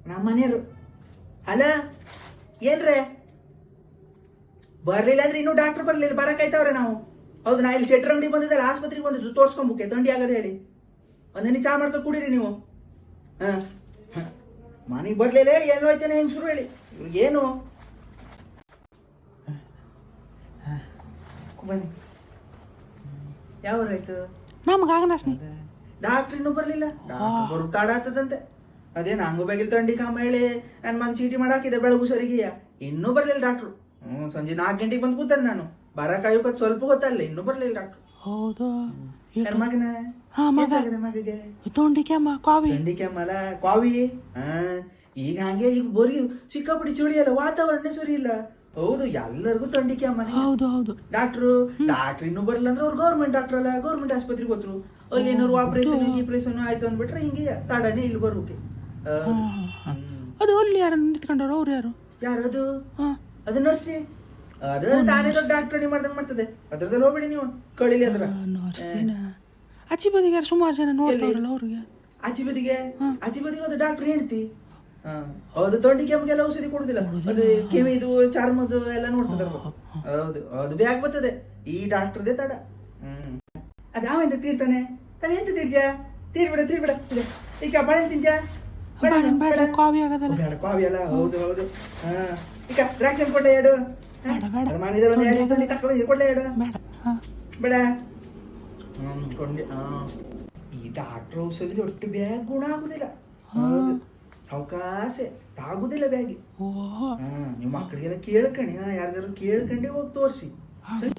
ನಮ್ಮ ಮನೆಯವರು. ಅಲ್ಲ ಏನ್ರೆ ಬರ್ಲಿಲ್ಲ ಅಂದ್ರೆ ಇನ್ನೂ ಡಾಕ್ಟರ್ ಬರ್ಲಿಲ್ಲ, ಬರಕಾಯ್ತವ್ರೆ ನಾವು. ಹೌದು, ನಾ ಇಲ್ಲಿ ಶೆಟ್ರ್ ಅಂಗಡಿ ಬಂದಿದ್ದಲ್ಲ, ಆಸ್ಪತ್ರೆಗೆ ಬಂದಿದ್ದು ತೋರ್ಸ್ಕೊಂಬುಕ್ಕೆ ಥಂಡಿ ಆಗದೆ ಹೇಳಿ. ಒಂದನಿ ಚಾ ಮಾಡ್ಕೊಂಡು ಕುಡೀರಿ ನೀವು. ಮನೆಗೆ ಬರ್ಲಿಲ್ಲ ಹೇಳಿ ಏನೋ ಆಯ್ತಾನೆ ಹೆಂಗ್ ಶುರು ಹೇಳಿ ಇವ್ರಿಗೇನು. ಬನ್ನಿ, ಯಾವ್ರಾಯ್ತು ನಮಗಾಗನಸ್ನಿ ಡಾಕ್ಟ್ರ್ ಇನ್ನೂ ಬರ್ಲಿಲ್ಲ. ಬರು ತಾಡ ಆಗ್ತದಂತೆ. ಅದೇನು ಹಂಗು ಬೇಗಿಲ್ ಥಂಡಿ ಕಾಮ ಹೇಳಿ ನನ್ನ ಮಗ ಚೀಟಿ ಮಾಡಾಕಿದೆ ಬೆಳಗು ಸರಿಗೆಯ. ಇನ್ನೂ ಬರ್ಲಿಲ್ಲ ಡಾಕ್ಟ್ರು. ಸಂಜೆ 4 ಗಂಟೆಗೆ ಬಂದು ಕೂತಾನೆ ನಾನು. ಬರಕಾಯೋಕತ್ ಸ್ವಲ್ಪ ಗೊತ್ತಲ್ಲ, ಇನ್ನೂ ಬರ್ಲಿಲ್ಲ ಡಾಕ್ಟ್ರು. ಹೌದು ಮಗನ ಮಗಿಗೆ ತೊಂಡಿಕೆಮ್ಮ ಕಾವಿ ತೊಂಡಿಕೆಮ್ಮಲ್ಲ ಕಾವಿ. ಈಗ ಹಂಗೆ ಈಗ ಬೋರಿ ಸಿಕ್ಕಾಪಡಿ ಚಳಿ ಅಲ್ಲ, ವಾತಾವರಣ ಸರಿ ಇಲ್ಲ. ಹೌದು, ಎಲ್ಲರಿಗೂ ತೊಂಡಿಕೆ ಅಮ್ಮ. ಹೌದು ಹೌದು. ಡಾಕ್ಟ್ರು ಇನ್ನೂ ಬರಲ್ಲ ಅಂದ್ರೆ ಅವ್ರು ಗೌರ್ಮೆಂಟ್ ಡಾಕ್ಟರ್ ಅಲ್ಲ, ಗೌರ್ಮೆಂಟ್ ಆಸ್ಪತ್ರೆಗೆ ಹೋದ್ರು. ಅಲ್ಲಿ ಏನಾದ್ರು ಆಪರೇಷನ್ ಆಯ್ತು ಅಂದ್ಬಿಟ್ರೆ ಹಿಂಗೆ ತಡನೆ ಇಲ್ಲಿ ಬರ್ಬಿಟ್ಟು. ಅದು ಅಲ್ಲಿ ಯಾರು ನಿಂತ್ಕೊಂಡವ್ರು? ಅವ್ರು ಯಾರು? ಯಾರದು? ಅದು ನರ್ಸಿ. ಅದು ತಾನೇ ದೊಡ್ಡ ಡಾಕ್ಟರ್ ಮಾಡ್ದಂಗೆ ಮಾಡ್ತದೆ. ಅದ್ರದಲ್ಲಿ ಹೋಗ್ಬೇಡಿ ನೀವು, ಕಳಿಲಿ ಅದ್ರ ನರ್ಸಿನ. ಆಚೆ ಬದಿಗೆ ಯಾರು ಸುಮಾರು ಜನ ನೋಡ್ತಾವ್ರಲ್ಲ ಅವ್ರಿಗೆ. ಆಚೆ ಬದಿಗೆ ಅದು ಡಾಕ್ಟರ್ ಹೇಳ್ತಿ. ಹೌದು, ತೊಂಡಿ ಕೆಮ್ಮಿಗೆಲ್ಲ ಔಷಧಿ ಕೊಡುದಿಲ್ಲ. ಅದು ಕಿವಿದು ಚರ್ಮದು ಎಲ್ಲ ನೋಡ್ತದ. ಹೌದು, ಅದು ಬ್ಯಾಗ್ ಬರ್ತದೆ. ಈ ಡಾಕ್ಟರ್ದೇ ತಡ. ಅದ ಅವೆಂತ ತೀರ್ತಾನೆ. ತಾವೆಂತ ತೀರ್ತ್ಯಾ? ತೀರ್ಬಿಡ ಈಗ ಬಾಳೆಹಣ್ಣು ತಿಂತ್ಯಾ? ಕಾವಿ ಆಗದಲ್ಲ, ಕಾವಿ ಅಲ್ಲ. ಹೌದು ಹೌದು. ಈಗ ದ್ರಾಕ್ಷಿ ಹಣ್ಣು ಕೊಡ್ಲೆ ಎರಡು. ಮನೆಯಲ್ಲಿ ಒಂದು 2 ತಂದಿ ತಕೊಂಡು ಕೊಡ್ಲೆ ಎರಡು. ಬೇಡ. ಕೊಂಡೆ. ಈ ಡಾಕ್ಟರ್ ಔಷಧಿ ಒಟ್ಟು ಬ್ಯಾಗ್ ಗುಣ ಆಗುದಿಲ್ಲ. ಹೌದು, ಸಾವಕಾಸೆ ತಾಗುದಿಲ್ಲ ಬ್ಯಾಗಿ. ನಿಮ್ಮ ಮಕ್ಕಳಿಗೆಲ್ಲ ಕೇಳ್ಕಣಿ, ಯಾರಿಗಾರು ಕೇಳ್ಕೊಂಡೆ ಹೋಗಿ ತೋರಿಸಿ.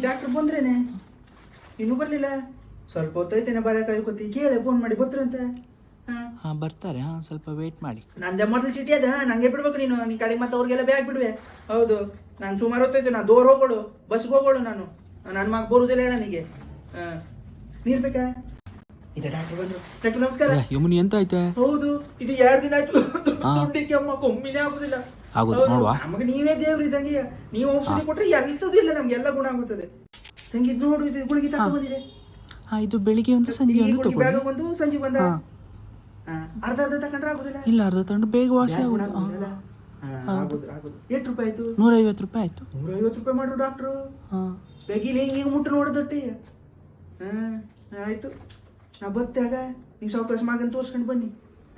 ಡಾಕ್ಟರ್ ಬಂದ್ರೇನೆ, ಇನ್ನೂ ಬರ್ಲಿಲ್ಲ, ಸ್ವಲ್ಪ ಹೊತ್ತೈತೇನೆ ಬರಕಾಯ್ಕೋತಿ. ಕೇಳೆ ಫೋನ್ ಮಾಡಿ ಗೊತ್ತರಂತ. ಬರ್ತಾರೆ. ಸ್ವಲ್ಪ ವೇಟ್ ಮಾಡಿ. ನಂದೆ ಮೊದಲು ಚೀಟಿ ಅದ, ನಂಗೆ ಬಿಡ್ಬೇಕು ನೀನು. ನೀ ಕಡೆ ಮತ್ತೆ ಅವ್ರಿಗೆಲ್ಲ ಬ್ಯಾಗ್ ಬಿಡುವೆ. ಹೌದು, ನಾನು ಸುಮಾರು ಹೊತ್ತೈತೆ. ನಾ ದೂರ ಹೋಗೋಳು, ಬಸ್ಗೆ ಹೋಗೋಳು ನಾನು. ನನ್ನ ಮಗ ಬರುವುದಿಲ್ಲ ನನಗೆ. ನೀರ್ ಬೇಕಾ? ಈಗ ಡಾಕ್ಟರ್ ಬಂದ್ರು. ಡಾಕ್ಟರ್ ನಮಸ್ಕಾರ. ಯಮುನಿ ಎಂತ ಆಯ್ತಾ? ಹೌದು, ಇದು 2 ದಿನ ಆಯ್ತು. ತೊಂಡಿಕೆ ಅಮ್ಮ ಕೊಮ್ಮಿನೇ ಆಗುದಿಲ್ಲ. ನಮಗೆ ನೀವೇ ದೇವ್ರು ಇದ್ದಂಗೆ. ನೀವು ಔಷಧಿ ಕೊಟ್ರೆ ಎಂತದೂ ಇಲ್ಲ, ನಮ್ಗೆಲ್ಲ ಗುಣ ಆಗುತ್ತದೆ. ತಂಗಿ ಇದು ನೋಡು, ಇದು ಗುಳಿಗೆ ತಗೊಂಡು ಬಂದಿದೆ. ಇದು ಬೆಳಿಗ್ಗೆ ಒಂದು ಸಂಜೆ ಒಂದು ಸಂಜೆ ಬಂದ. ಅರ್ಧ ತಕೊಂಡ್ರೆ ಆಗುದಿಲ್ಲ. ಇಲ್ಲ, ಅರ್ಧ ತಗೊಂಡು ಬೇಗ ವಾಸಿ ಆಗುದು. ಎಷ್ಟು ರೂಪಾಯಿ ಆಯ್ತು? 150 ರೂಪಾಯಿ ಆಯ್ತು. 150 ರೂಪಾಯಿ ಮಾಡ್ರು ಡಾಕ್ಟ್ರು. ಬೇಗಿಲಿ ಹಿಂಗ ಮುಟ್ಟು ನೋಡದೊಟ್ಟಿ. ಆಯ್ತು, ನಾ ಬತ್ತಾಗ ನೀವು ಸಾವಕಾಶ ಮಗನ್ ತೋರ್ಸ್ಕೊಂಡು ಬನ್ನಿ.